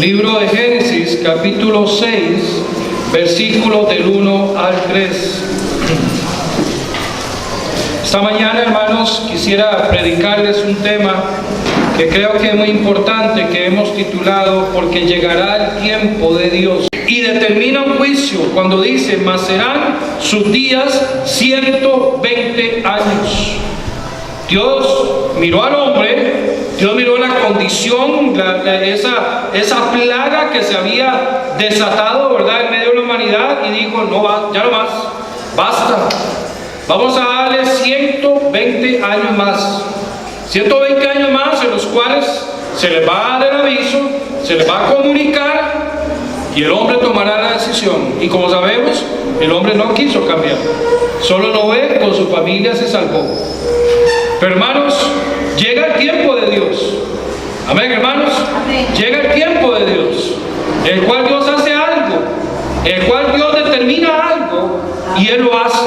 Libro de Génesis, capítulo 6, versículos del 1 al 3. Esta mañana, hermanos, quisiera predicarles un tema que creo que es muy importante, que hemos titulado "Porque llegará el tiempo de Dios". Y determina un juicio cuando dice: "Mas serán sus días 120 años". Dios miró al hombre, Dios miró la condición, esa plaga que se había desatado, ¿verdad?, en medio de la humanidad, y dijo: "No va, ya no más, basta. Vamos a darle 120 años más. 120 años más en los cuales se les va a dar el aviso, se les va a comunicar, y el hombre tomará la decisión". Y como sabemos, el hombre no quiso cambiar. Solo Noé con su familia se salvó. Pero hermanos, llega el tiempo de Dios. Amén, hermanos. Amén. Llega el tiempo de Dios, el cual Dios hace algo, el cual Dios determina algo, y Él lo hace.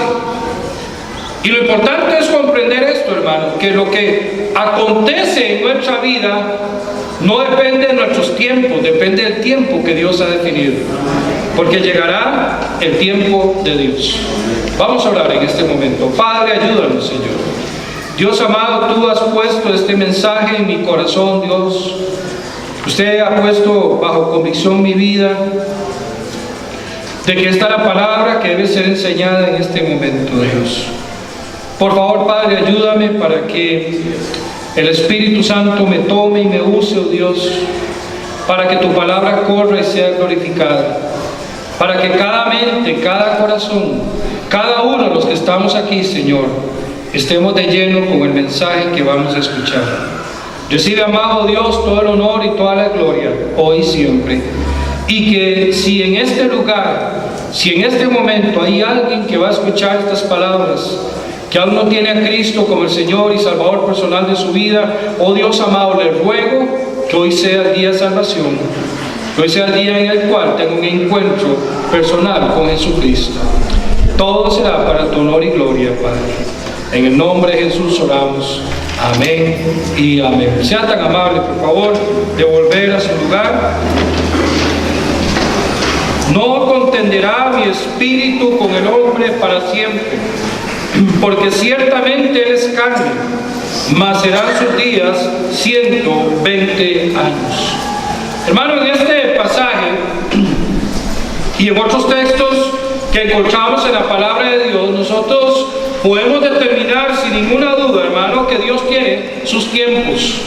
Y lo importante es comprender esto, hermanos, que lo que acontece en nuestra vida no depende de nuestros tiempos, depende del tiempo que Dios ha definido. Porque llegará el tiempo de Dios. Vamos a orar en este momento. Padre, ayúdanos, Señor. Dios amado, tú has puesto este mensaje en mi corazón, Dios. Usted ha puesto bajo convicción mi vida de que esta es la palabra que debe ser enseñada en este momento, Dios. Por favor, Padre, ayúdame para que el Espíritu Santo me tome y me use, oh Dios, para que tu palabra corra y sea glorificada, para que cada mente, cada corazón, cada uno de los que estamos aquí, Señor, estemos de lleno con el mensaje que vamos a escuchar. Recibe, amado Dios, todo el honor y toda la gloria, hoy y siempre. Y que si en este lugar, si en este momento hay alguien que va a escuchar estas palabras, que aún no tiene a Cristo como el Señor y Salvador personal de su vida, oh Dios amado, le ruego que hoy sea el día de salvación, que hoy sea el día en el cual tenga un encuentro personal con Jesucristo. Todo será para tu honor y gloria, Padre. En el nombre de Jesús oramos. Amén y amén. Sea tan amable, por favor, de volver a su lugar. No contenderá mi espíritu con el hombre para siempre, porque ciertamente él es carne, mas serán sus días 120 años. Hermanos, en este pasaje y en otros textos que encontramos en la palabra de Dios, nosotros podemos determinar sin ninguna duda, hermano, que Dios tiene sus tiempos,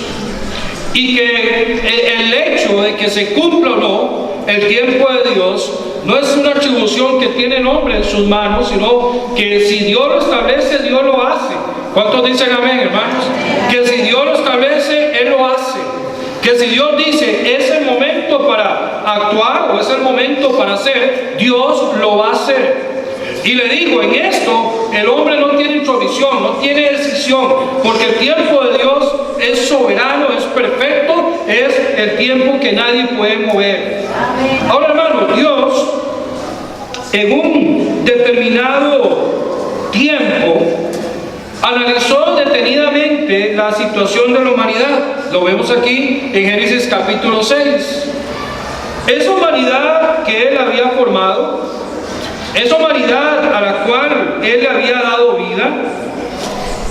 y que el hecho de que se cumpla o no el tiempo de Dios no es una atribución que tiene el hombre en sus manos, sino que si Dios lo establece, Dios lo hace. ¿Cuántos dicen amén, hermanos? Que si Dios lo establece, Él lo hace. Que si Dios dice es el momento para actuar o es el momento para hacer, Dios lo va a hacer. Y le digo, en esto el hombre no tiene introvisión, no tiene decisión, porque el tiempo de Dios es soberano, es perfecto, es el tiempo que nadie puede mover. Ahora, hermano, Dios en un determinado tiempo analizó detenidamente la situación de la humanidad. Lo vemos aquí en Génesis capítulo 6. Esa humanidad que Él había formado, esa humanidad a la cual Él le había dado vida,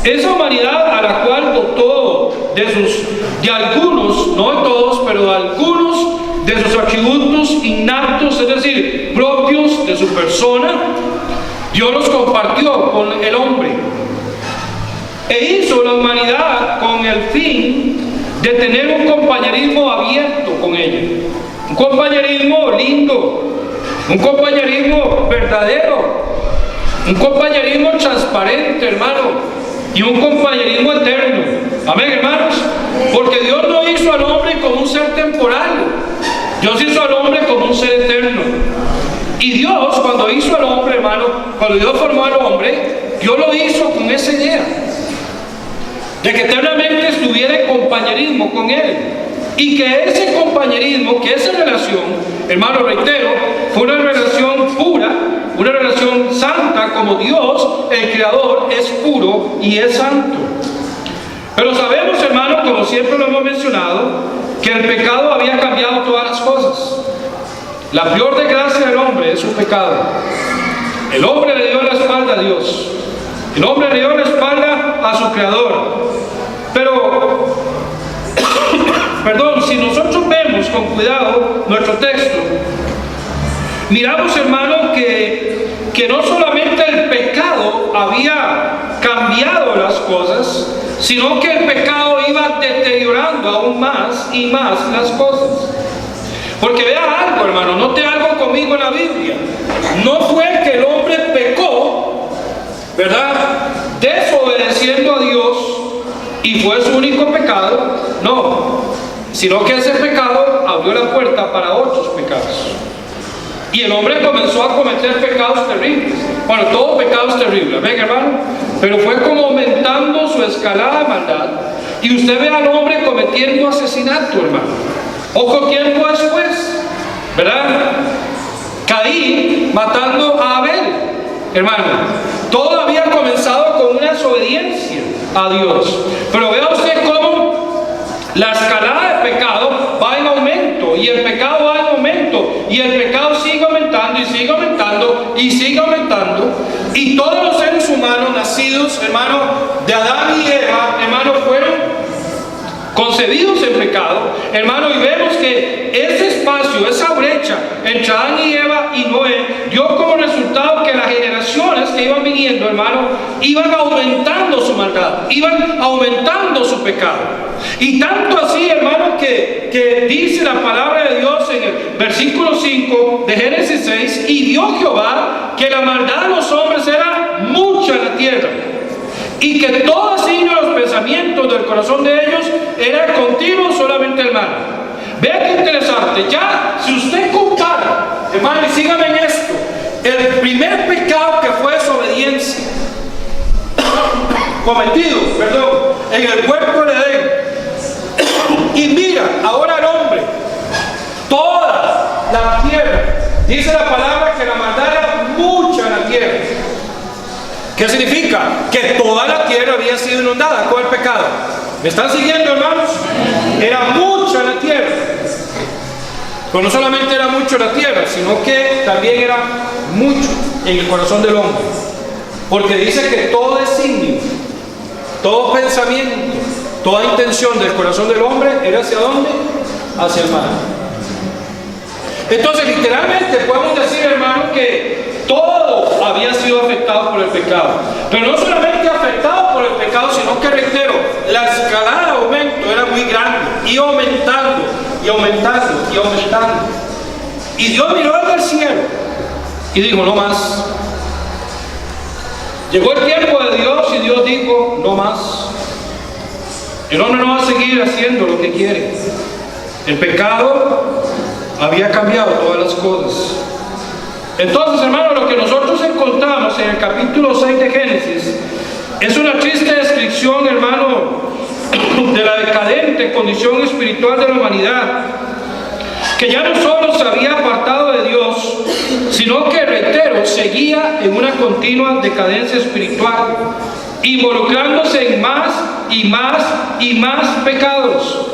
esa humanidad a la cual dotó de algunos, no de todos, pero de algunos de sus atributos innatos, es decir, propios de su persona, Dios los compartió con el hombre. E hizo la humanidad con el fin de tener un compañerismo abierto con ella, un compañerismo lindo, un compañerismo verdadero, un compañerismo transparente, hermano, y un compañerismo eterno. Amén, hermanos. Porque Dios no hizo al hombre como un ser temporal, Dios hizo al hombre como un ser eterno. Y Dios, cuando hizo al hombre, hermano, cuando Dios formó al hombre, Dios lo hizo con esa idea de que eternamente estuviera en compañerismo con Él, y que ese compañerismo, que esa relación, hermano, reitero, fue una relación pura, una relación santa, como Dios, el Creador, es puro y es santo. Pero sabemos, hermano, como siempre lo hemos mencionado, que el pecado había cambiado todas las cosas. La peor desgracia del hombre es su pecado. El hombre le dio la espalda a Dios. El hombre le dio la espalda a su Creador. Pero, perdón, si nosotros vemos con cuidado nuestro texto, miramos, hermano, que no solamente el pecado había cambiado las cosas, sino que el pecado iba deteriorando aún más y más las cosas. Porque vea algo, hermano, note algo conmigo en la Biblia. No fue que el hombre pecó, ¿verdad?, desobedeciendo a Dios, y fue su único pecado. No, sino que ese pecado abrió la puerta para otros pecados. Y el hombre comenzó a cometer pecados terribles. Bueno, todo pecado es terrible, ¿ven, hermano? Pero fue como aumentando su escalada de maldad. Y usted ve al hombre cometiendo asesinato, hermano. Poco tiempo después, ¿verdad?, Caín matando a Abel, hermano. Todo había comenzado con una desobediencia a Dios. Pero vea usted cómo la escalada de pecado va en aumento, y el pecado va en aumento, y el pecado sigue aumentando, y sigue aumentando, y sigue aumentando. Y todos los seres humanos nacidos, hermano, de Adán y Eva, hermano, fueron concebidos en pecado, hermano, y vemos que ese espacio, esa brecha entre Adán y Eva y Noé, dio como resultado que las generaciones que iban viniendo, hermano, iban aumentando su maldad, iban aumentando su pecado. Y tanto así, hermano, que dice la palabra de Dios en el versículo 5 de Génesis 6, y vio Jehová que la maldad de los hombres era mucha en la tierra, y que todo asignio de los pensamientos del corazón de ellos era continuo solamente el mal. Vea qué interesante. Ya, si usted compara, hermano, y sígame en esto, el primer pecado que fue desobediencia cometido, en el huerto de Edén, y mira, ahora el hombre, toda la tierra, dice la palabra que la maldad era mucha en la tierra. ¿Qué significa? Que toda la tierra había sido inundada con el pecado. ¿Me están siguiendo, hermanos? Era mucho en la tierra. Pero no solamente era mucho en la tierra, sino que también era mucho en el corazón del hombre. Porque dice que todo designio, todo pensamiento, toda intención del corazón del hombre era ¿hacia dónde? Hacia el mal. Entonces, literalmente podemos decir, hermano, que todo había sido afectado por el pecado. Pero no solamente afectado por el pecado, sino que, reitero, la escalada de aumento era muy grande, y aumentando, y aumentando, y aumentando. Y Dios miró al cielo y dijo: no más. Llegó el tiempo de Dios y Dios dijo: no más. El hombre no va a seguir haciendo lo que quiere. El pecado había cambiado todas las cosas. Entonces, hermano, lo que nosotros encontramos en el capítulo 6 de Génesis es una triste descripción, hermano, de la decadente condición espiritual de la humanidad, que ya no solo se había apartado de Dios, sino que, reitero, seguía en una continua decadencia espiritual, involucrándose en más y más y más pecados.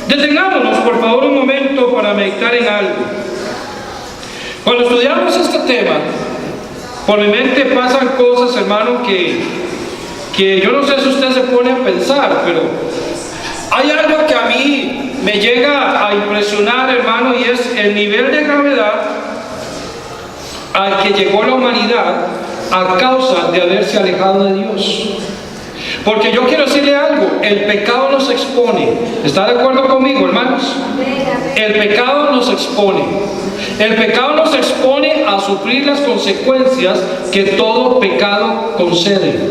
Detengámonos, por favor, un momento para meditar en algo. Cuando estudiamos este tema, por mi mente pasan cosas, hermano, que yo no sé si usted se pone a pensar, pero hay algo que a mí me llega a impresionar, hermano, y es el nivel de gravedad al que llegó la humanidad a causa de haberse alejado de Dios. Porque yo quiero decirle algo, el pecado nos expone. ¿Está de acuerdo conmigo, hermanos? El pecado nos expone. El pecado nos expone a sufrir las consecuencias que todo pecado concede.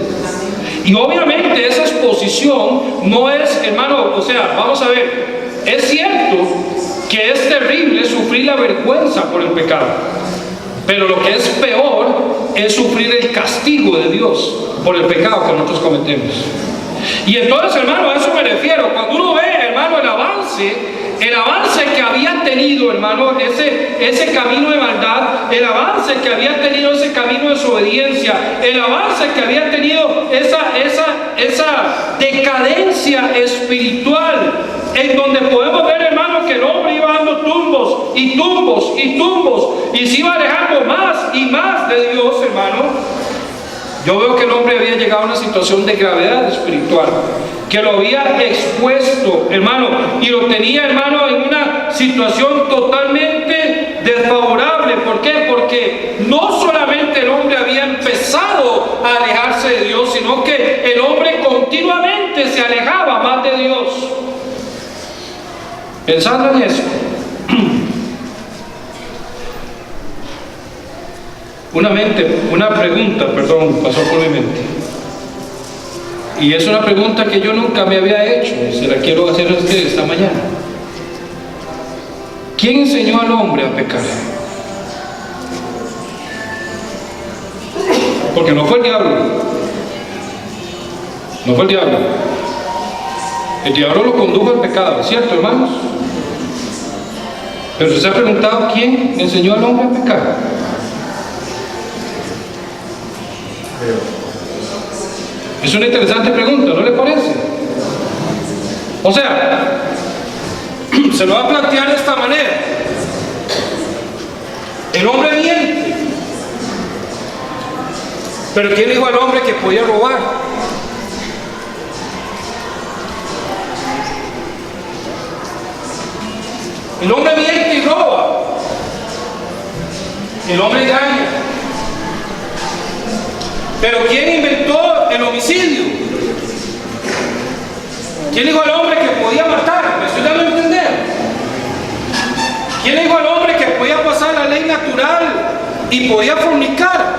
Y obviamente esa exposición no es, hermano, o sea, vamos a ver, es cierto que es terrible sufrir la vergüenza por el pecado, pero lo que es peor es sufrir el castigo de Dios por el pecado que nosotros cometemos. Y entonces, hermano, a eso me refiero. Cuando uno ve, hermano, el avance que había tenido, hermano, ese camino de maldad, el avance que había tenido ese camino de desobediencia, el avance que había tenido esa decadencia espiritual, en donde podemos ver, hermano, que el hombre iba dando tumbos y tumbos y tumbos y se iba alejando más y más de Dios, hermano, yo veo que el hombre había llegado a una situación de gravedad espiritual, que lo había expuesto, hermano, y lo tenía, hermano, en una situación totalmente desfavorable. ¿Por qué? Porque no solamente el hombre había empezado a alejarse de Dios, sino que el hombre continuamente se alejaba más de Dios. Pensando en eso, una pregunta, pasó por mi mente. Y es una pregunta que yo nunca me había hecho, y se la quiero hacer a ustedes esta mañana. ¿Quién enseñó al hombre a pecar? Porque no fue el diablo. No fue el diablo. El diablo lo condujo al pecado, ¿cierto, hermanos? Pero se ha preguntado quién enseñó al hombre a pecar. Es una interesante pregunta, ¿no le parece? O sea, se lo va a plantear de esta manera. El hombre miente. Pero ¿quién dijo al hombre que podía robar? El hombre miente y roba. El hombre engaña. Pero ¿quién inventó el homicidio? ¿Quién dijo al hombre que podía matar? ¿Me estoy dando a entender? ¿Quién dijo al hombre que podía pasar la ley natural y podía fornicar?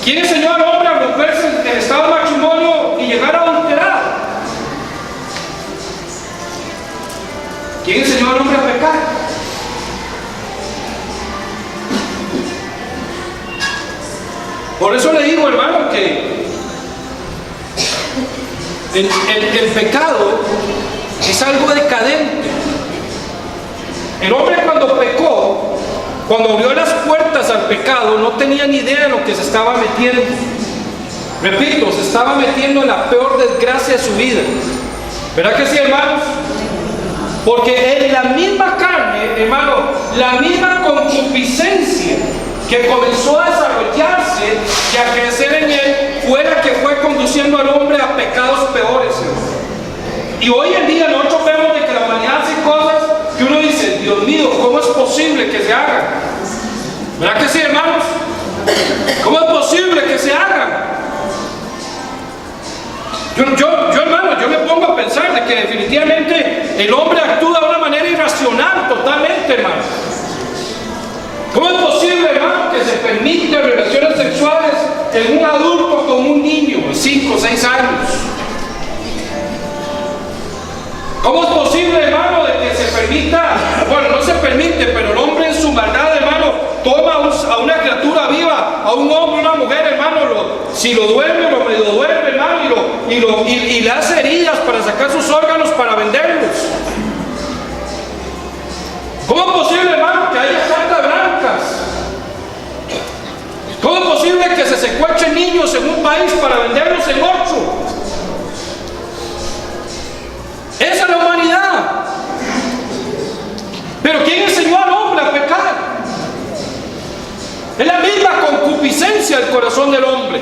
¿Quién enseñó al hombre a romperse el estado de matrimonio y llegar a adulterar? ¿Quién enseñó al hombre a pecar? Por eso le digo, hermano, que el pecado es algo decadente. El hombre cuando pecó, cuando abrió las puertas al pecado, no tenía ni idea de lo que se estaba metiendo. Repito, se estaba metiendo en la peor desgracia de su vida. ¿Verdad que sí, hermanos? Porque en la misma carne, hermano, la misma concupiscencia que comenzó a desarrollarse y a crecer en él, fue la que fue conduciendo al hombre a pecados peores, hermano. Y hoy en día nosotros vemos de que la humanidad hace cosas que uno dice, Dios mío, ¿cómo es posible que se hagan? ¿Verdad que sí, hermanos? ¿Cómo es posible que se hagan? Hermano, yo me pongo a pensar de que definitivamente el hombre actúa de una manera irracional, totalmente, hermano. ¿Cómo es posible, hermano, que se permiten relaciones sexuales en un adulto con un niño de 5 o 6 años? ¿Cómo es posible, hermano, de que se permita, bueno, no se permite, pero el hombre en su maldad, hermano, toma a una criatura viva, a un hombre, una mujer, hermano, si lo duerme, lo medio duerme, hermano, y le hace heridas para sacar sus órganos para venderlos? ¿Cómo es posible, hermano, que haya cartas blancas? ¿Cómo es posible que se secuestren niños en un país para venderlos en otro? Esa es la humanidad. Pero ¿quién enseñó al hombre a pecar? Es la misma concupiscencia del corazón del hombre.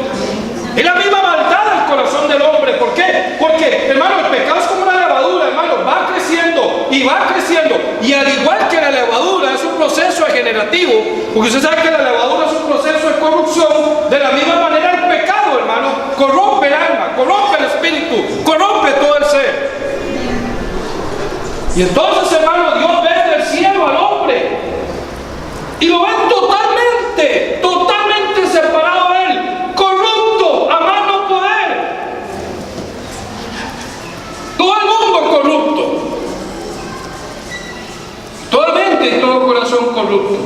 Es la misma maldad del corazón del hombre. ¿Por qué? Porque, hermano, el pecado es como una levadura, hermano. Va creciendo y va creciendo. Y al igual que la levadura es un proceso degenerativo, porque usted sabe que la levadura es un proceso de corrupción, de la misma manera el pecado, hermano, corrompe el alma, corrompe el espíritu, corrompe todo el ser. Y entonces, hermano, Dios ve del cielo al hombre y lo ve totalmente separado de él, corrupto, a más no poder. Todo el mundo corrupto, toda mente y todo corazón corrupto.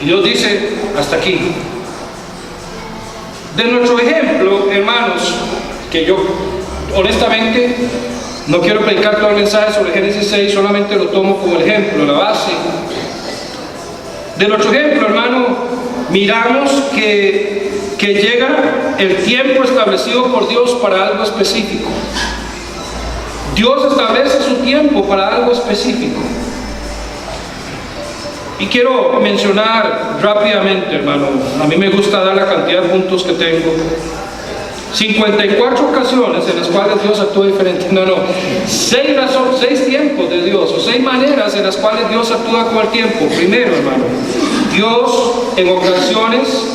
Y Dios dice, hasta aquí. De nuestro ejemplo, hermanos, que yo honestamente no quiero predicar todo el mensaje sobre Génesis 6, solamente lo tomo como el ejemplo, la base. De nuestro ejemplo, hermano, miramos que que llega el tiempo establecido por Dios para algo específico. Dios establece su tiempo para algo específico. Y quiero mencionar rápidamente, hermano, a mí me gusta dar la cantidad de puntos que tengo. 54 ocasiones en las cuales Dios actúa diferente. No, 6 tiempos de Dios, o 6 maneras en las cuales Dios actúa con el tiempo. Primero, hermano, Dios en ocasiones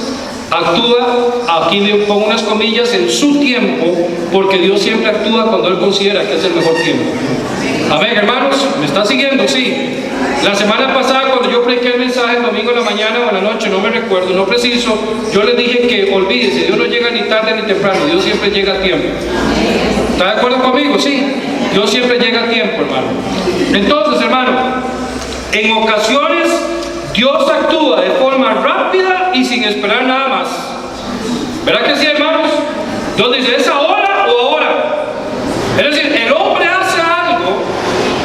actúa, aquí le pongo unas comillas, en su tiempo, porque Dios siempre actúa cuando Él considera que es el mejor tiempo. Amén, hermanos, ¿me está siguiendo? Sí. La semana pasada, cuando yo prediqué el mensaje el domingo en la mañana o en la noche, no me recuerdo, no preciso, yo les dije que olvídese, Dios no llega ni tarde ni temprano, Dios siempre llega a tiempo. ¿Está de acuerdo conmigo? Sí. Dios siempre llega a tiempo, hermano. Entonces, hermano, en ocasiones Dios actúa de forma rápida y sin esperar nada más. ¿Verdad que sí, hermanos? Dios dice, ¿es ahora o ahora? Es decir, el hombre hace algo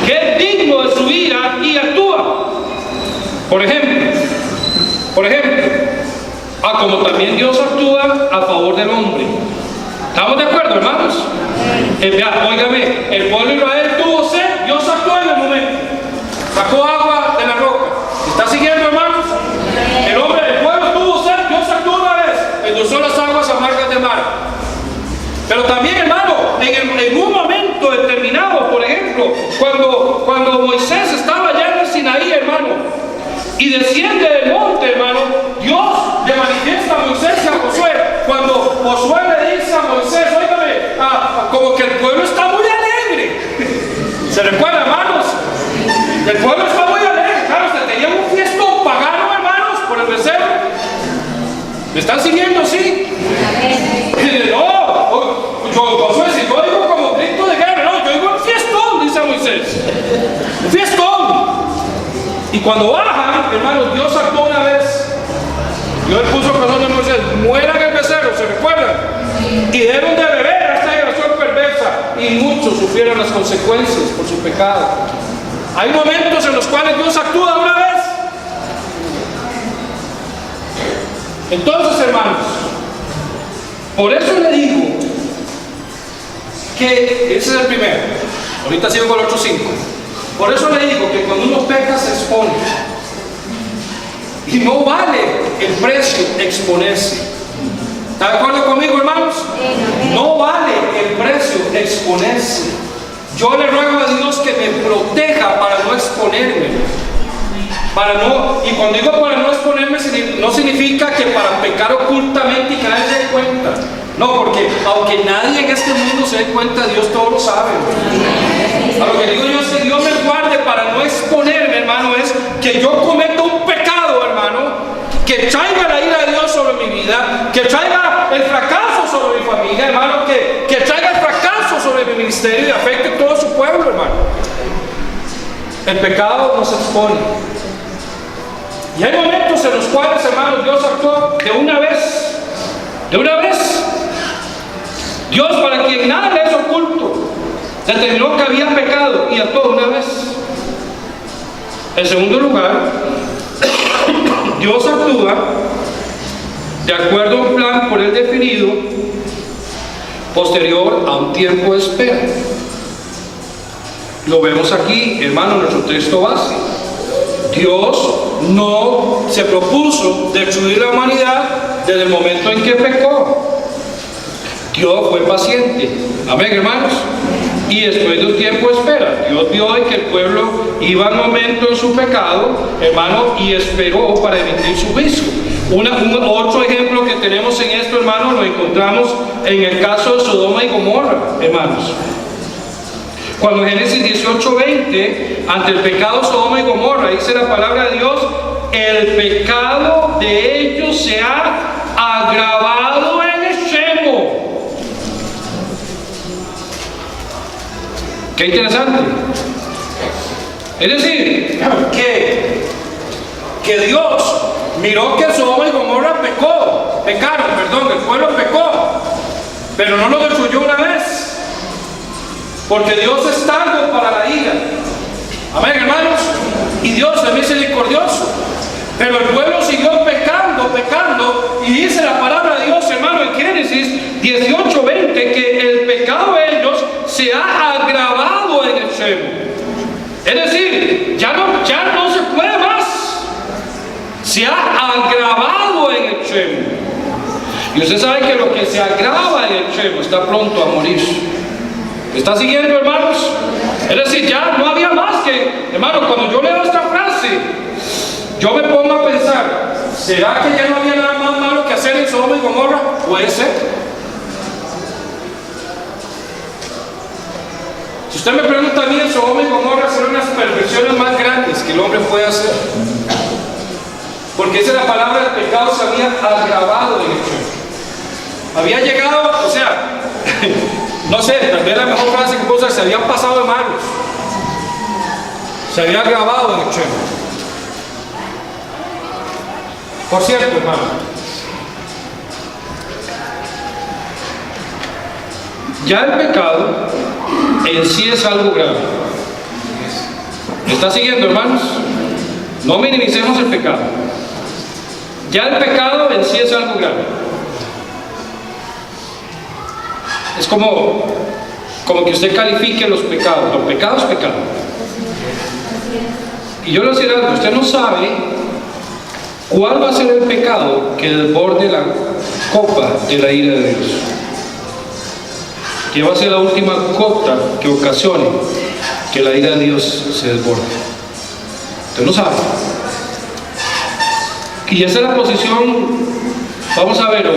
que es digno de su vida y actúa. Por ejemplo, como también Dios actúa a favor del hombre. ¿Estamos de acuerdo, hermanos? Óigame, el pueblo de Israel tuvo sed, Dios actuó en el momento. Sacó agua de la roca. ¿Está siguiendo, hermanos? El pueblo tuvo sed, Dios actuó una vez, endulzó las aguas amargas del mar. Pero también, hermano, en un momento determinado, por ejemplo, cuando Moisés estaba allá en el Sinaí, hermano, y desciende del monte, hermano, Dios le manifiesta a Moisés y a Josué. Cuando Josué le dice a Moisés, óigame, como que el pueblo está muy alegre. ¿Se recuerda, hermanos? El pueblo está muy alegre. Claro, se tenía un fiestón pagano, hermanos, por el becerro. ¿Me están siguiendo? Sí. Josué, si yo digo como grito de guerra, no, yo digo un fiestón, dice Moisés. Un fiestón. Y cuando bajan, hermanos, Dios actuó una vez. Dios puso corazón de Moisés, mueran el becerro, ¿se recuerdan? Y dieron de beber a esta generación perversa. Y muchos sufrieron las consecuencias por su pecado. Hay momentos en los cuales Dios actúa una vez. Entonces, hermanos, por eso le digo que ese es el primero. Ahorita sigo con los otros 5. Por eso le digo que cuando uno peca se expone. Y no vale el precio exponerse. ¿Está de acuerdo conmigo, hermanos? No vale el precio exponerse. Yo le ruego a Dios que me proteja para no exponerme. Y cuando digo para no exponerme, no significa que para pecar ocultamente y que nadie se dé cuenta. No, porque aunque nadie en este mundo se dé cuenta, Dios todo lo sabe. A lo que digo yo es que Dios me guarde para no exponerme, hermano, es que yo cometa un pecado, hermano, que traiga la ira de Dios sobre mi vida, que traiga el fracaso sobre mi familia, hermano, que traiga el fracaso sobre mi ministerio y afecte a todo su pueblo, hermano. El pecado nos expone. Y hay momentos en los cuales, hermanos, Dios actuó de una vez. De una vez. Dios, para quien nada le es oculto, determinó que había pecado y actuó de una vez. En segundo lugar, Dios actúa de acuerdo a un plan por él definido, posterior a un tiempo de espera. Lo vemos aquí, hermano, en nuestro texto base. Dios no se propuso destruir la humanidad desde el momento en que pecó. Dios fue paciente. Amén, hermanos. Y después de un tiempo de espera, Dios vio que el pueblo iba en momento en su pecado, hermano, y esperó para emitir su juicio. Otro ejemplo que tenemos en esto, hermano, lo encontramos en el caso de Sodoma y Gomorra, hermanos. Cuando en Génesis 18:20, ante el pecado de Sodoma y Gomorra, dice la palabra de Dios, el pecado de ellos se ha agravado en extremo. Qué interesante. Es decir, que Dios miró que Sodoma y Gomorra pecaron, el pueblo pecó, pero no lo destruyó una vez. Porque Dios es tardo para la ira. Amén, hermanos. Y Dios es misericordioso. Pero el pueblo siguió pecando pecando, y dice la palabra de Dios, hermano, en Génesis 18:20, que el pecado de ellos se ha agravado en extremo. Es decir, ya no se puede más. Se ha agravado en extremo. Y usted sabe que lo que se agrava en extremo está pronto a morir. ¿Me está siguiendo, hermanos? Es decir, ya no había más que, hermano, cuando yo leo esta frase, yo me pongo a pensar, ¿será que ya no había nada más malo que hacer en Sodoma y Gomorra? Puede ser. Si usted me pregunta a mí, en Sodoma y Gomorra son unas perversiones más grandes que el hombre puede hacer. Porque esa es la palabra, del pecado se había agravado en el había llegado, o sea, no sé, tal vez la mejor frase que puedo usar, se habían pasado de malos. Se había agravado en el extremo. Por cierto, hermano, ya el pecado en sí es algo grave. ¿Me está siguiendo, hermanos? No minimicemos el pecado. Ya el pecado en sí es algo grave. Es como que usted califique los pecados. Los pecados, pecado. Y yo le voy a decir algo, usted no sabe cuál va a ser el pecado que desborde la copa de la ira de Dios. ¿Qué va a ser la última gota que ocasione que la ira de Dios se desborde? Usted no sabe. Y esa es la posición, vamos a ver,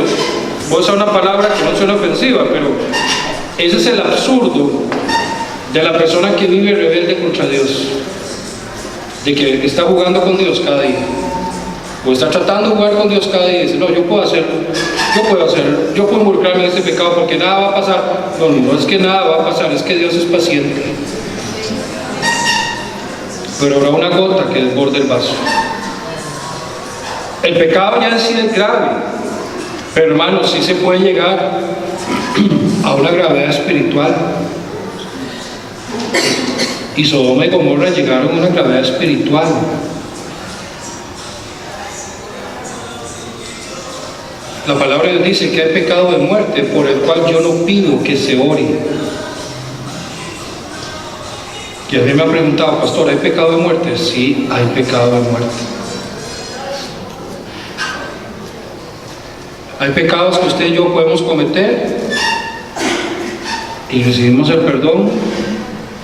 voy a usar una palabra que no suena ofensiva, pero ese es el absurdo de la persona que vive rebelde contra Dios, de que está jugando con Dios cada día, o está tratando de jugar con Dios cada día y dice, no, yo puedo involucrarme en este pecado porque nada va a pasar. No es que nada va a pasar, es que Dios es paciente, pero habrá una gota que desborde el vaso. El pecado ya en sí es grave, pero hermanos, sí se puede llegar a una gravedad espiritual. Y Sodoma y Gomorra llegaron a una gravedad espiritual. La palabra de Dios dice que hay pecado de muerte por el cual yo no pido que se ore. Y a mí me han preguntado, pastor, ¿hay pecado de muerte? Sí, hay pecado de muerte. Hay pecados que usted y yo podemos cometer y recibimos el perdón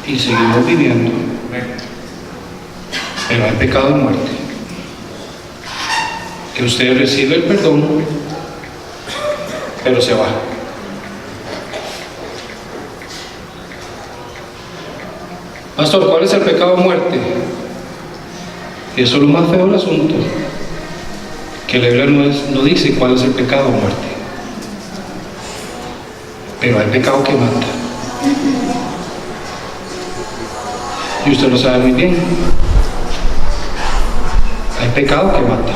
y seguimos viviendo. Pero hay pecado de muerte que usted recibe el perdón, pero se va. Pastor, ¿cuál es el pecado de muerte? Eso es lo más feo del asunto, que la Biblia no dice cuál es el pecado de muerte, pero hay pecado que mata, y usted lo sabe muy bien. Hay pecado que mata.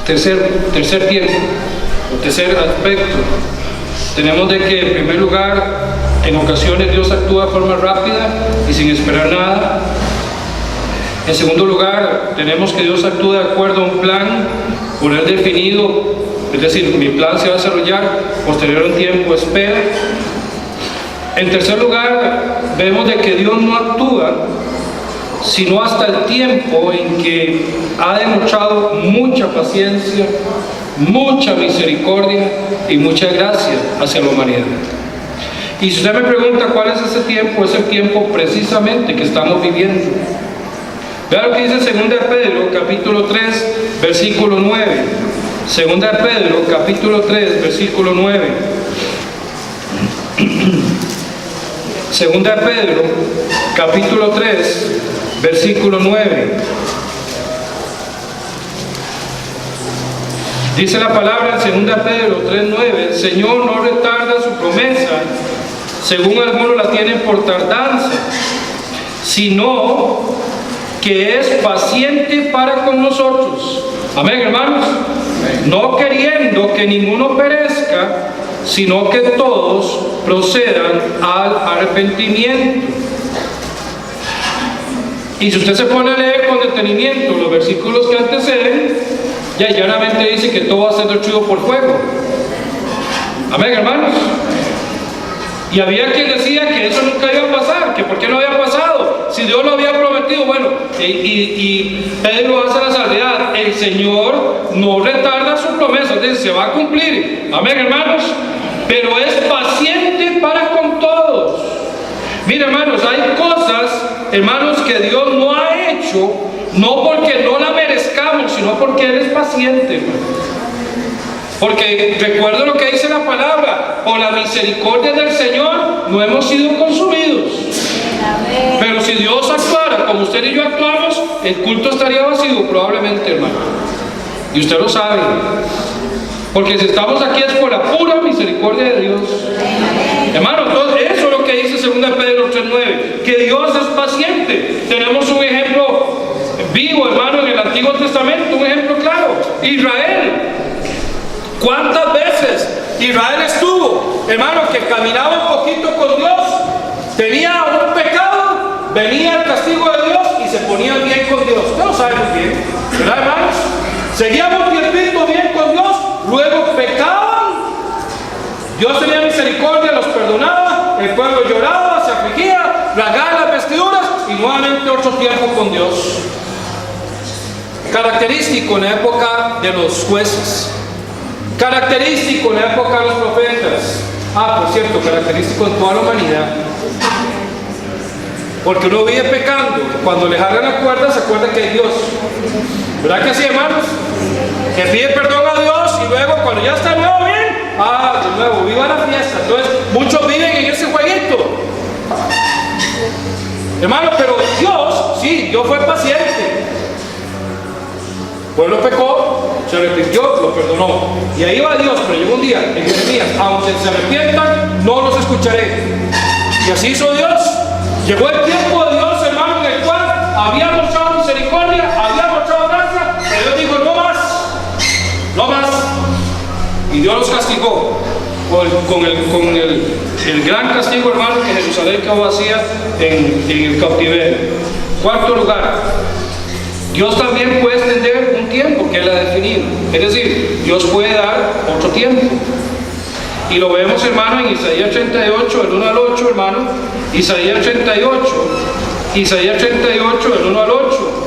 Tercer tiempo, o tercer aspecto, tenemos de que en primer lugar, en ocasiones Dios actúa de forma rápida y sin esperar nada. En segundo lugar, tenemos que Dios actúa de acuerdo a un plan por él definido, es decir, mi plan se va a desarrollar posterior a un tiempo de espera. En tercer lugar, vemos de que Dios no actúa sino hasta el tiempo en que ha demostrado mucha paciencia, mucha misericordia y mucha gracia hacia la humanidad. Y si usted me pregunta cuál es ese tiempo, es el tiempo precisamente que estamos viviendo. Vea lo que dice 2 de Pedro, capítulo 3, versículo 9. 2 de Pedro, capítulo 3, versículo 9. 2 de Pedro, capítulo 3, versículo 9. Dice la palabra en 2 Pedro 3:9, el Señor no retarda su promesa, según algunos la tienen por tardanza, sino que es paciente para con nosotros. Amén, hermanos. No queriendo que ninguno perezca, sino que todos procedan al arrepentimiento. Y si usted se pone a leer con detenimiento los versículos que anteceden, ya llanamente dice que todo va a ser destruido por fuego. Amén, hermanos. Y había quien decía que eso nunca iba a pasar, que por qué no había pasado, si Dios lo había prometido. Bueno, y Pedro hace la salvedad: el Señor no retarda su promesa, dice, se va a cumplir. Amén, hermanos. Pero es paciente para con todos. Mira, hermanos, hay cosas, hermanos, que Dios no ha hecho, no porque no la merezcamos, sino porque Él es paciente, hermanos. Porque recuerdo lo que dice la palabra: por la misericordia del Señor no hemos sido consumidos. Pero si Dios actuara como usted y yo actuamos, el culto estaría vacío probablemente, hermano. Y usted lo sabe. Porque si estamos aquí es por la pura misericordia de Dios. Hermano, entonces eso es lo que dice 2 Pedro 3:9, que Dios es paciente. Tenemos un ejemplo vivo, hermano, en el Antiguo Testamento, un ejemplo claro: Israel. ¿Cuántas veces Israel estuvo, hermano, que caminaba un poquito con Dios, tenía un pecado, venía el castigo de Dios y se ponían bien con Dios? Usted lo sabe muy bien, ¿verdad, hermanos? Seguían un tiempito bien con Dios, luego pecaban, Dios tenía misericordia, los perdonaba, el pueblo lloraba, se afligía, rasgaba las vestiduras y nuevamente otro tiempo con Dios. Característico en la época de los jueces, característico en la época de los profetas. Por cierto, característico en toda la humanidad. Porque uno vive pecando, cuando le jalan la cuerda se acuerda que es Dios. ¿Verdad que sí, hermanos? Que pide perdón a Dios y luego cuando ya está de nuevo bien, de nuevo, viva la fiesta. Entonces, muchos viven en ese jueguito. Hermano, pero Dios, sí, Dios fue paciente. El pueblo pecó, se arrepintió, lo perdonó. Y ahí va Dios, pero llegó un día en Jeremías: aunque se arrepientan, no los escucharé. Y así hizo Dios. Llegó el tiempo de Dios, hermano, en el cual había mostrado misericordia, había mostrado gracia, pero Dios dijo: no más, no más. Y Dios los castigó con el gran castigo, hermano, que Jerusalén quedó vacía en el cautiverio. Cuarto lugar, Dios también puede extender un tiempo que Él ha definido. Es decir, Dios puede dar otro tiempo. Y lo vemos, hermano, en Isaías 38, del 1 al 8, hermano. Isaías 38, del 1 al 8.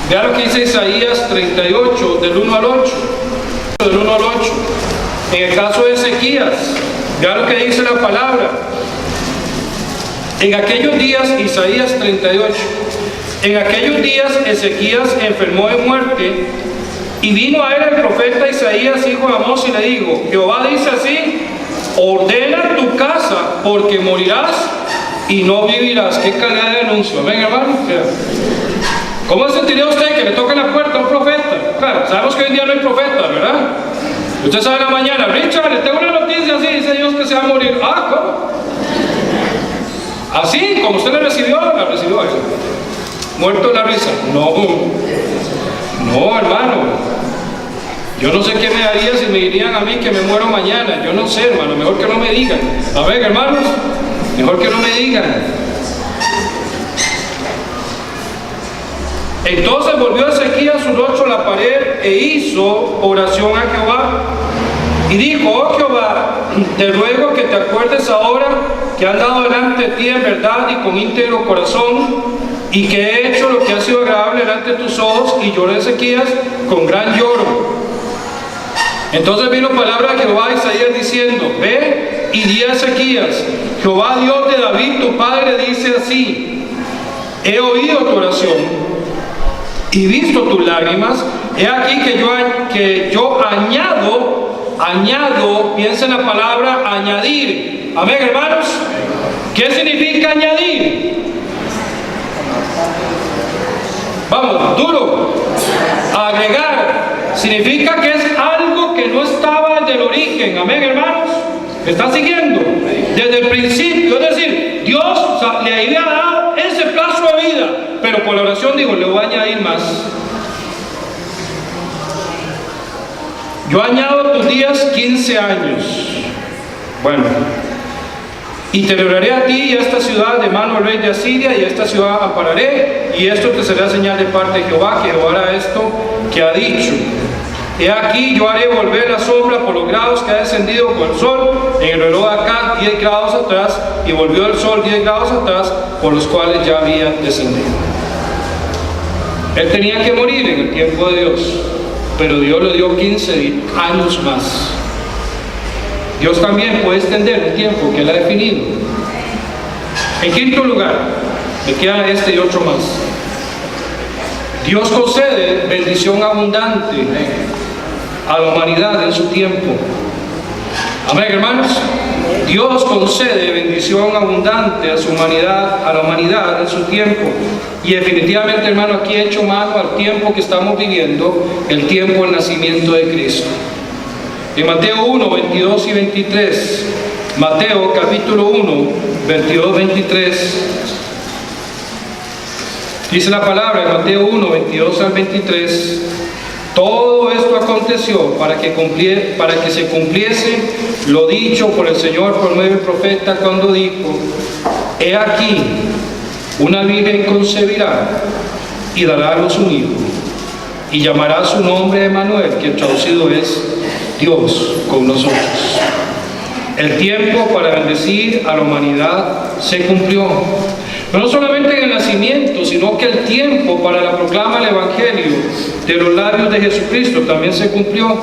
Vea lo que dice Isaías 38, del 1 al 8. Del 1 al 8. En el caso de Ezequías, vea lo que dice la palabra. En aquellos días, Isaías 38. En aquellos días Ezequías enfermó de muerte, y vino a él el profeta Isaías, hijo de Amós, y le dijo: Jehová dice así: ordena tu casa, porque morirás y no vivirás. Qué calidad de anuncio. Amén, hermano. ¿Cómo se sentiría usted que le toque la puerta a un profeta? Claro, sabemos que hoy en día no hay profetas, ¿verdad? Usted sabe en la mañana: Richard, le tengo una noticia así, dice Dios que se va a morir. ¿Cómo? Así, como usted la recibió eso. Muerto de la risa. No, hermano. Yo no sé qué me haría si me dirían a mí que me muero mañana. Yo no sé, hermano. Mejor que no me digan. A ver, hermanos, mejor que no me digan. Entonces volvió Ezequías su rostro a la pared e hizo oración a Jehová. Y dijo: oh Jehová, te ruego que te acuerdes ahora que he andado delante de ti en verdad y con íntegro corazón, y que he hecho lo que ha sido agradable delante de tus ojos. Y lloró Ezequías con gran lloro. Entonces vino palabra de Jehová a Isaías diciendo: ve y di a Ezequías: Jehová Dios de David tu padre dice así: he oído tu oración y visto tus lágrimas. He aquí que yo añado, piensa en la palabra añadir. Amén, hermanos. ¿Qué significa añadir? Vamos, duro. Agregar. Significa que es algo que no estaba desde el origen. Amén, hermanos. ¿Me están siguiendo? Desde el principio. Es decir, Dios le había dado ese plazo de vida, pero por la oración digo: le voy a añadir más. Yo añado tus días 15 años. Bueno, Y te libraré a ti y a esta ciudad de mano del rey de Asiria, y a esta ciudad ampararé, y esto te será señal de parte de Jehová, que Jehová hará esto que ha dicho. He aquí, yo haré volver la sombra por los grados que ha descendido con el sol. En el reloj acá 10 grados atrás, y volvió el sol 10 grados atrás, por los cuales ya había descendido. Él tenía que morir en el tiempo de Dios, pero Dios le dio 15 años más. Dios también puede extender el tiempo que Él ha definido. En quinto lugar, me queda este y otro más. Dios concede bendición abundante a la humanidad en su tiempo. Amén, hermanos. Dios concede bendición abundante a la humanidad en su tiempo. Y definitivamente, hermano, aquí he hecho mano al tiempo que estamos viviendo, el tiempo del nacimiento de Cristo. En Mateo 1, 22 y 23, Mateo capítulo 1, 22, 23, dice la palabra en Mateo 1, 22 al 23, todo esto aconteció para que se cumpliese lo dicho por el Señor por medio del profeta cuando dijo: he aquí, una virgen concebirá y dará a luz un hijo, y llamará su nombre Emmanuel, que traducido es Dios con nosotros. El tiempo para bendecir a la humanidad se cumplió. Pero no solamente en el nacimiento, sino que el tiempo para la proclama del Evangelio de los labios de Jesucristo también se cumplió.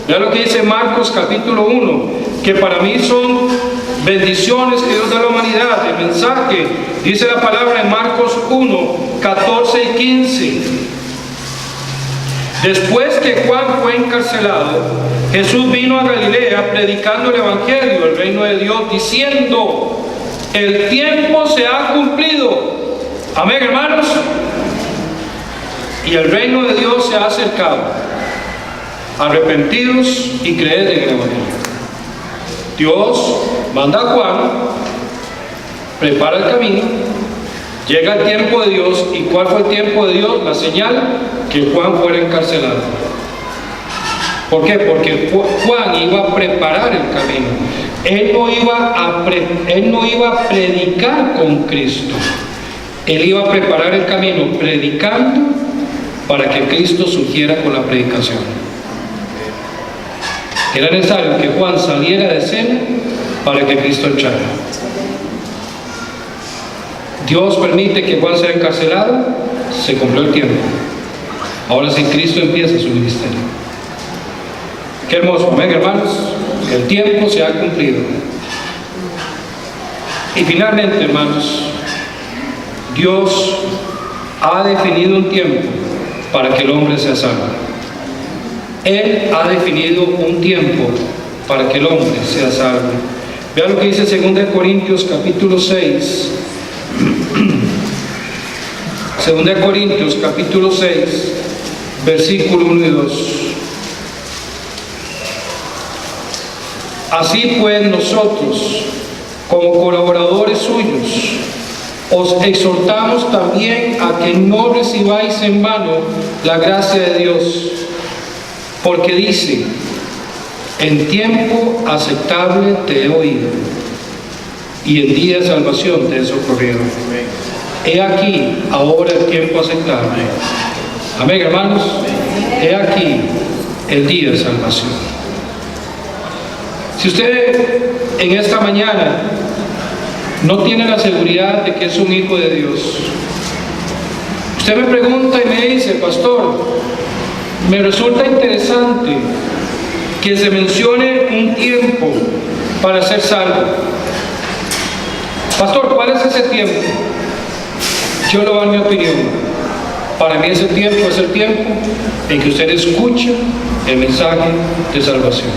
Vean lo que dice Marcos capítulo 1, que para mí son bendiciones que Dios da a la humanidad. El mensaje, dice la palabra en Marcos 1, 14 y 15. Después que Juan fue encarcelado, Jesús vino a Galilea predicando el Evangelio, el reino de Dios, diciendo: el tiempo se ha cumplido. Amén, hermanos. Y el reino de Dios se ha acercado. Arrepentidos y creed en el Evangelio. Dios manda a Juan, prepara el camino, llega el tiempo de Dios. ¿Y cuál fue el tiempo de Dios? La señal, que Juan fuera encarcelado. ¿Por qué? Porque Juan iba a preparar el camino. Él no iba a predicar con Cristo. Él iba a preparar el camino predicando para que Cristo surgiera con la predicación. Era necesario que Juan saliera de escena para que Cristo entrara. Dios permite que Juan sea encarcelado, se cumplió el tiempo. Ahora sí, Cristo empieza su ministerio. Qué hermoso, amén, hermanos. El tiempo se ha cumplido. Y finalmente, hermanos, Dios ha definido un tiempo para que el hombre sea salvo. Él ha definido un tiempo para que el hombre sea salvo. Vean lo que dice 2 Corintios capítulo 6. 2 Corintios capítulo 6, versículo 1 y 2. Así pues, nosotros, como colaboradores suyos, os exhortamos también a que no recibáis en vano la gracia de Dios, porque dice: en tiempo aceptable te he oído, y en día de salvación te he socorrido. He aquí ahora el tiempo aceptable. Amén, hermanos. He aquí el día de salvación. Si usted en esta mañana no tiene la seguridad de que es un hijo de Dios, usted me pregunta y me dice: pastor, me resulta interesante que se mencione un tiempo para ser salvo. Pastor, ¿cuál es ese tiempo? Yo le voy a dar mi opinión. Para mí ese tiempo es el tiempo en que usted escucha el mensaje de salvación.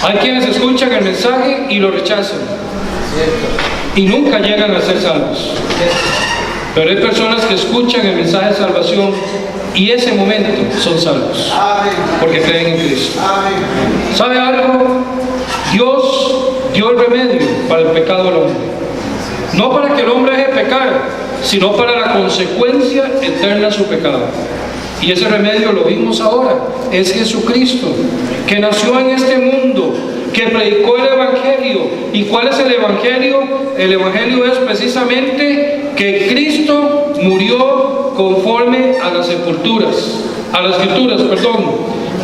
Hay quienes escuchan el mensaje y lo rechazan y nunca llegan a ser salvos. Pero hay personas que escuchan el mensaje de salvación y ese momento son salvos porque creen en Cristo. ¿Sabe algo? Dios dio el remedio para el pecado del hombre. No para que el hombre deje de pecar, sino para la consecuencia eterna de su pecado. Y ese remedio lo vimos ahora, es Jesucristo, que nació en este mundo que predicó el Evangelio. ¿Y cuál es el Evangelio? El Evangelio es precisamente que Cristo murió conforme a las escrituras,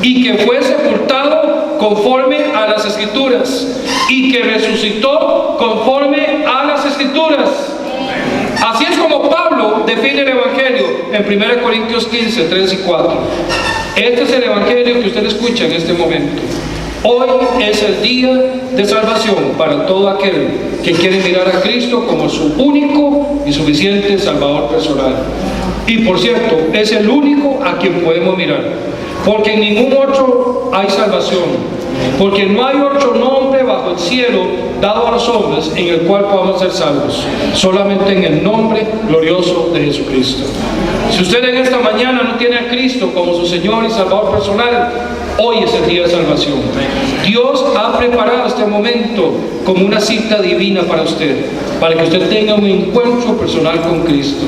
y que fue sepultado conforme a las escrituras, y que resucitó conforme a las escrituras. Así es como Pablo define el Evangelio en 1 Corintios 15, 3 y 4. Este es el Evangelio que usted escucha en este momento. Hoy es el día de salvación para todo aquel que quiere mirar a Cristo como su único y suficiente Salvador personal. Y por cierto, es el único a quien podemos mirar, porque en ningún otro hay salvación, porque no hay otro nombre bajo el cielo dado a los hombres en el cual podamos ser salvos, solamente en el nombre glorioso de Jesucristo. Si usted en esta mañana no tiene a Cristo como su Señor y Salvador personal, hoy es el día de salvación. Dios ha preparado este momento como una cita divina para usted, para que usted tenga un encuentro personal con Cristo.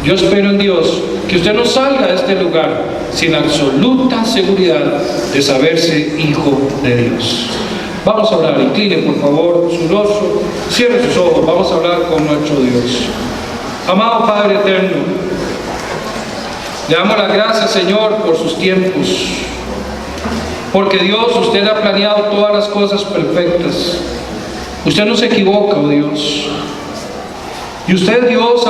Yo espero en Dios que usted no salga de este lugar sin absoluta seguridad de saberse hijo de Dios. Vamos a orar. Incline por favor su rostro, cierre sus ojos. Vamos a hablar con nuestro Dios. Amado Padre eterno, le damos las gracias, Señor, por sus tiempos, porque Dios, usted ha planeado todas las cosas perfectas. Usted no se equivoca, oh Dios. Y usted, Dios,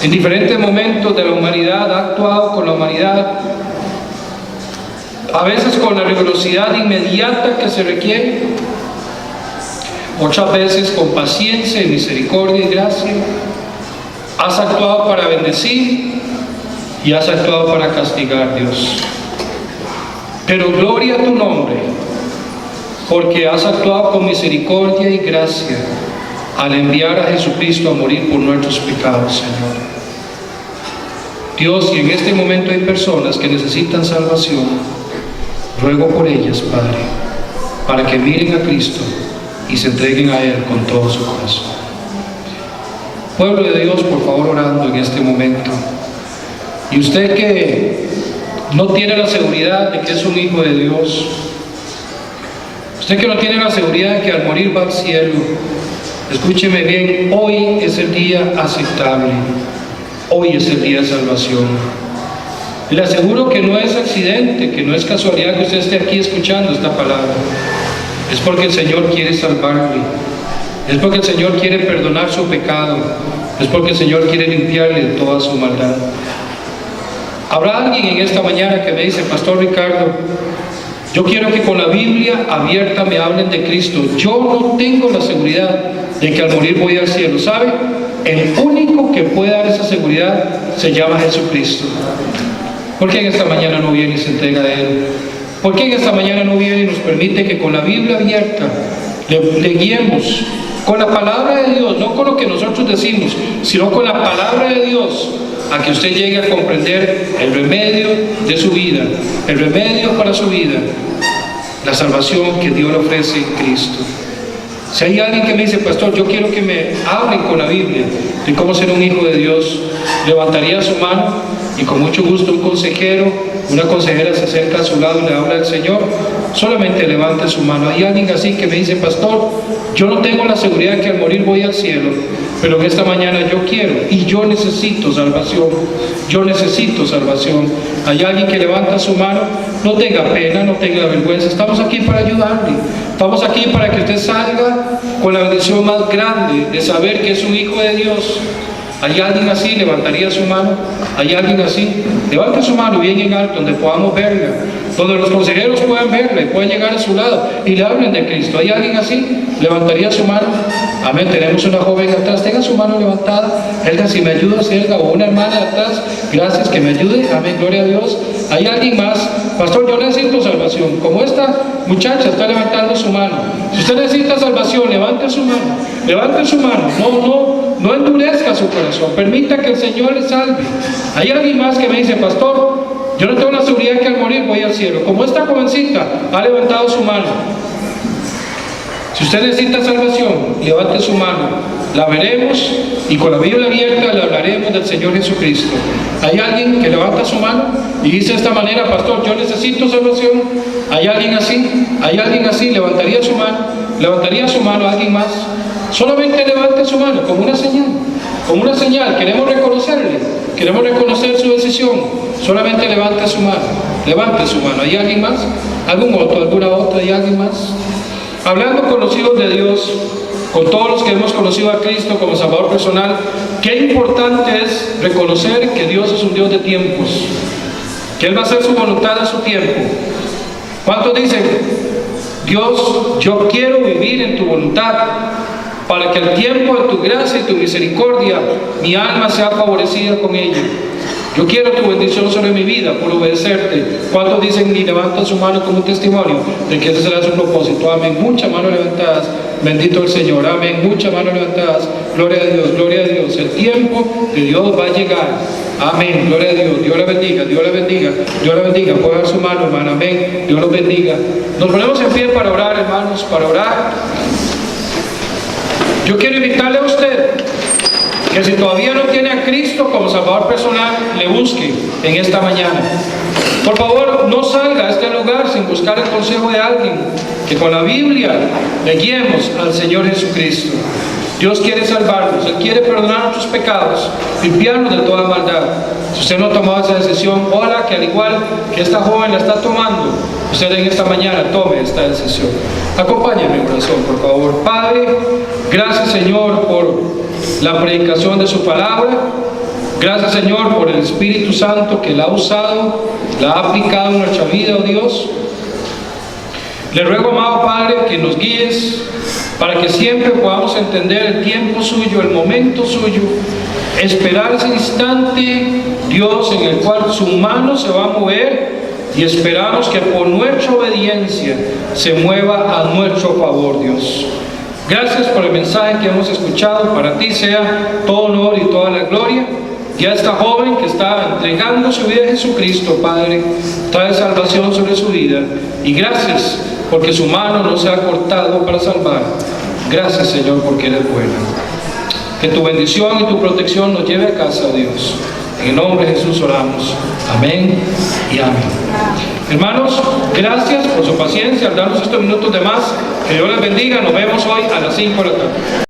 en diferentes momentos de la humanidad ha actuado con la humanidad, a veces con la rigurosidad inmediata que se requiere, otras veces con paciencia y misericordia y gracia. Has actuado para bendecir y has actuado para castigar, Dios. Pero gloria a tu nombre, porque has actuado con misericordia y gracia al enviar a Jesucristo a morir por nuestros pecados, Señor. Dios, y en este momento hay personas que necesitan salvación, ruego por ellas, Padre, para que miren a Cristo y se entreguen a Él con todo su corazón. Pueblo de Dios, por favor, orando en este momento. Y usted que no tiene la seguridad de que es un hijo de Dios, usted que no tiene la seguridad de que al morir va al cielo, escúcheme bien, hoy es el día aceptable, hoy es el día de salvación. Le aseguro que no es accidente, que no es casualidad que usted esté aquí escuchando esta palabra. Es porque el Señor quiere salvarle, es porque el Señor quiere perdonar su pecado, es porque el Señor quiere limpiarle de toda su maldad. Habrá alguien en esta mañana que me dice: Pastor Ricardo, yo quiero que con la Biblia abierta me hablen de Cristo. Yo no tengo la seguridad de que al morir voy al cielo. ¿Sabe? El único que puede dar esa seguridad se llama Jesucristo. ¿Por qué en esta mañana no viene y se entrega a Él? ¿Por qué en esta mañana no viene y nos permite que con la Biblia abierta le guiemos con la palabra de Dios, no con lo que nosotros decimos, sino con la palabra de Dios, a que usted llegue a comprender el remedio de su vida, el remedio para su vida, la salvación que Dios le ofrece en Cristo? Si hay alguien que me dice: Pastor, yo quiero que me hablen con la Biblia de cómo ser un hijo de Dios, levantaría su mano y con mucho gusto un consejero, una consejera se acerca a su lado y le habla al Señor. Solamente levante su mano. Hay alguien así que me dice: Pastor, yo no tengo la seguridad de que al morir voy al cielo, pero en esta mañana yo quiero y yo necesito salvación. Yo necesito salvación. Hay alguien que levanta su mano. No tenga pena, no tenga vergüenza. Estamos aquí para ayudarle. Estamos aquí para que usted salga con la bendición más grande de saber que es un hijo de Dios. ¿Hay alguien así? ¿Levantaría su mano? ¿Hay alguien así? Levante su mano bien en alto, donde podamos verla, donde los consejeros puedan verla y puedan llegar a su lado y le hablen de Cristo. ¿Hay alguien así? ¿Levantaría su mano? Amén. Tenemos una joven atrás. Tenga su mano levantada. Elga, si me ayudas, Elga, o una hermana atrás. Gracias, que me ayude. Amén. Gloria a Dios. ¿Hay alguien más? Pastor, yo necesito salvación. Como esta muchacha está levantando su mano. Si usted necesita salvación, levante su mano. Levante su mano. No endurezca su corazón. Permita que el Señor le salve. Hay alguien más que me dice: Pastor, yo no tengo la seguridad que al morir voy al cielo. Como esta jovencita ha levantado su mano. Si usted necesita salvación, levante su mano. la veremos y con la Biblia abierta le hablaremos del Señor Jesucristo. ¿Hay alguien que levanta su mano y dice de esta manera: pastor, yo necesito salvación? ¿Hay alguien así? ¿Hay alguien así? ¿Levantaría su mano? ¿Levantaría su mano alguien más? Solamente levante su mano como una señal. Como una señal, queremos reconocerle, queremos reconocer su decisión. Solamente levante su mano, levante su mano. ¿Hay alguien más? ¿Algún otro, alguna otra? ¿Hay alguien más? Hablando con los hijos de Dios, con todos los que hemos conocido a Cristo como Salvador personal, qué importante es reconocer que Dios es un Dios de tiempos, que Él va a hacer su voluntad a su tiempo. ¿Cuántos dicen: Dios, yo quiero vivir en tu voluntad, para que al tiempo de tu gracia y tu misericordia mi alma sea favorecida con ella? Yo quiero tu bendición sobre mi vida por obedecerte. ¿Cuántos dicen y levantan su mano como un testimonio de que ese será su propósito? Amén. Muchas manos levantadas. Bendito el Señor. Amén. Muchas manos levantadas. Gloria a Dios, gloria a Dios. El tiempo de Dios va a llegar. Amén. Gloria a Dios. Dios le bendiga, Dios le bendiga, Dios le bendiga. Puede dar su mano, hermano. Amén. Dios los bendiga. Nos ponemos en pie para orar, hermanos, para orar. Yo quiero invitarle a usted que si todavía no tiene a Cristo como Salvador personal, le busque en esta mañana. Por favor, no salga a este lugar sin buscar el consejo de alguien, que con la Biblia le guiemos al Señor Jesucristo. Dios quiere salvarnos, Él quiere perdonar nuestros pecados, limpiarnos de toda maldad. Si usted no ha tomado esa decisión, ojalá que al igual que esta joven la está tomando, usted en esta mañana tome esta decisión. Acompáñame en oración, por favor. Padre, gracias, Señor, por la predicación de su palabra. Gracias, Señor, por el Espíritu Santo que la ha usado, la ha aplicado en nuestra vida, oh Dios. Le ruego, amado Padre, que nos guíes para que siempre podamos entender el tiempo suyo, el momento suyo, esperar ese instante, Dios, en el cual su mano se va a mover, y esperamos que por nuestra obediencia se mueva a nuestro favor, Dios. Gracias por el mensaje que hemos escuchado. Para ti sea todo honor y toda la gloria. Y a esta joven que está entregando su vida a Jesucristo, Padre, trae salvación sobre su vida. Y gracias porque su mano no se ha cortado para salvar. Gracias, Señor, porque eres bueno. Que tu bendición y tu protección nos lleve a casa, oh Dios. En el nombre de Jesús oramos. Amén y amén. Hermanos, gracias por su paciencia al darnos estos minutos de más. Que Dios les bendiga. Nos vemos hoy a las 5 de la tarde.